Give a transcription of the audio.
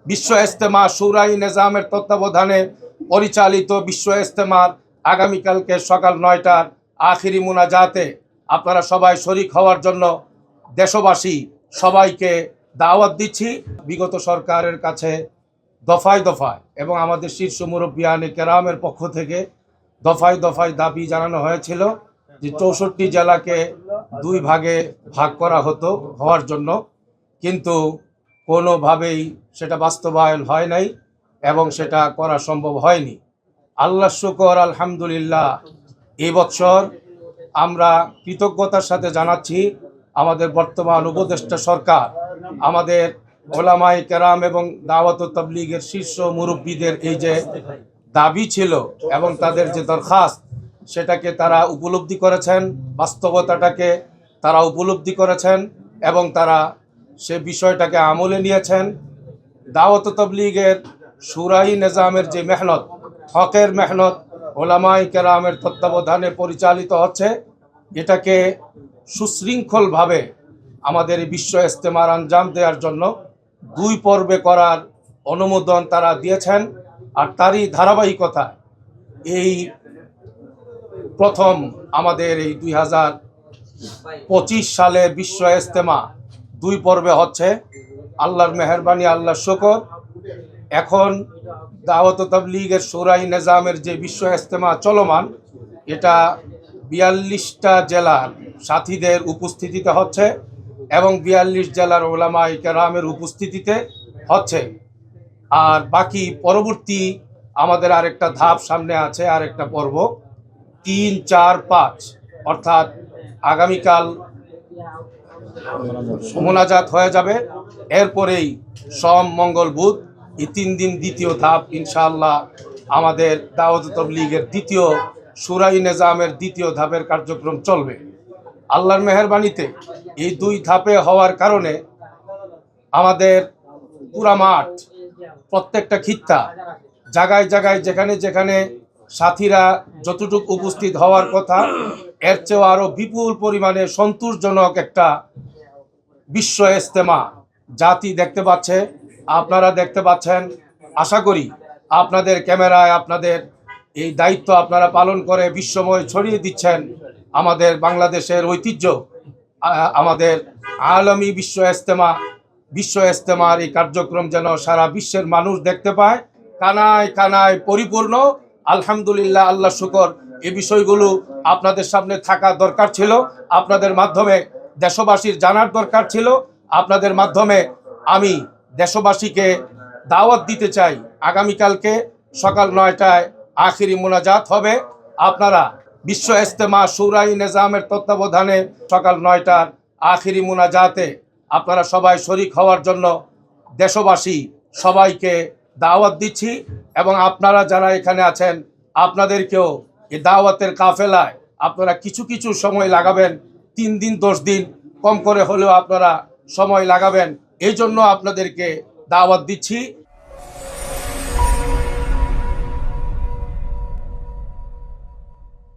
বিশ্ব ইজতেমা শুরাই নিজামের তত্ত্বাবধানে পরিচালিত বিশ্ব ইজতেমার আগামীকালকে সকাল 9টার আখিরি মুনাজাতে আপনারা সবাই শরিক হওয়ার জন্য দেশবাসী সবাইকে দাওয়াত দিচ্ছি। বিগত সরকারের কাছে দফায় দফায় এবং আমাদের শীর্ষ মুরব্বিয়ানে কেরামের পক্ষ থেকে দফায় দফায় দাবি জানানো হয়েছিল যে 64 জেলাকে 2 ভাগে ভাগ করা হওয়ার জন্য, কিন্তু কোনোভাবেই সেটা বাস্তবায়ন হয় নাই এবং সেটা করা সম্ভব হয়নি। আল্লাহ শুকর, আলহামদুলিল্লাহ, এই বছর আমরা কৃতজ্ঞতার সাথে জানাচ্ছি আমাদের বর্তমান উপদেষ্টা সরকার, আমাদের ওলামায়ে কেরাম এবং দাওয়াত ও তাবলীগের শীর্ষ মুরব্বীদের এই যে দাবি ছিল এবং তাদের যে দরখাস্ত, সেটাকে তারা উপলব্ধি করেছেন, বাস্তবতাটাকে তারা উপলব্ধি করেছেন এবং তারা সে বিষয়টাকে আমলে নিয়েছেন। দাওয়াত ও তাবলীগের শুরাই নিজামের যে মেহনত, হকের মেহনত ওলামায়ে কেরামের তত্ত্বাবধানে পরিচালিত হচ্ছে, এটাকে সুশৃঙ্খলভাবে আমাদের এই বিশ্ব ইজতেমার আঞ্জাম দেওয়ার জন্য 2 পর্বে করার অনুমোদন তারা দিয়েছেন। আর তারই ধারাবাহিকতা এই প্রথম আমাদের এই 2025 সালের বিশ্ব ইজতেমা 2 পর্বে হচ্ছে। আল্লাহর মেহেরবানি, আল্লাহর শুকর। এখন দাওয়াত ও তাবলীগের শুরাই নিজামের যে বিশ্ব ইজতেমা চলমান, এটা 42টা জেলার সাথীদের উপস্থিতিতে হচ্ছে এবং 42 জেলার ওলামায়ে কেরামের উপস্থিতিতে হচ্ছে। আর বাকি পরবর্তী আমাদের আরেকটা ধাপ সামনে আছে, আরেকটা পর্ব 3, 4, 5, অর্থাৎ আগামীকাল মোনাজাত হয়ে যাবে, এরপরেই সোম, মঙ্গল, বুধ, এই 3 দিন দ্বিতীয় ধাপ ইনশাআল্লাহ আমাদের দাওয়াত ও তাবলীগের দ্বিতীয় শুরাই নিজামের দ্বিতীয় ধাপের কার্যক্রম চলবে। আল্লাহর মেহেরবানিতে এই 2 ধাপে হওয়ার কারণে আমাদের পুরা মাঠ, প্রত্যেকটা খিত্তা, জায়গায় জায়গায় যেখানে যেখানে সাথীরা যতটুকু উপস্থিত হওয়ার কথা, এর চেয়েও আরও বিপুল পরিমাণে সন্তোষজনক একটা বিশ্ব ইজতেমা জাতি দেখতে পাচ্ছে, আপনারা দেখতে পাচ্ছেন। আশা করি আপনাদের ক্যামেরায় আপনাদের এই দায়িত্ব আপনারা পালন করে বিশ্বময় ছড়িয়ে দিচ্ছেন আমাদের বাংলাদেশের ঐতিহ্য, আমাদের আলমী বিশ্ব ইজতেমার এই কার্যক্রম যেন সারা বিশ্বের মানুষ দেখতে পায়, কানায় কানায় পরিপূর্ণ। আলহামদুলিল্লাহ, আল্লাহ শুকর, এই বিষয়গুলো আপনাদের সামনে থাকা দরকার ছিল, আপনাদের মাধ্যমে দেশবাসীর জানার দরকার ছিল। আপনাদের মাধ্যমে আমি দেশবাসীকে দাওয়াত দিতে চাই, আগামীকালকে সকাল 9টায় আখিরি মুনাজাত হবে। আপনারা বিশ্ব ইজতেমা শুরাই নিজামের তত্ত্বাবধানে সকাল 9টার আখিরি মুনাজাতে আপনারা সবাই শরিক হওয়ার জন্য দেশবাসী সবাইকে দাওয়াত দিচ্ছি এবং আপনারা যারা এখানে আছেন আপনাদেরকেও এই দাওয়াতের কাফেলায় আপনারা কিছু কিছু সময় লাগাবেন, 3 দিন 10 দিন কম করে হলেও আপনারা সময় লাগাবেন, এই জন্য আপনাদেরকে দাওয়াত দিচ্ছি।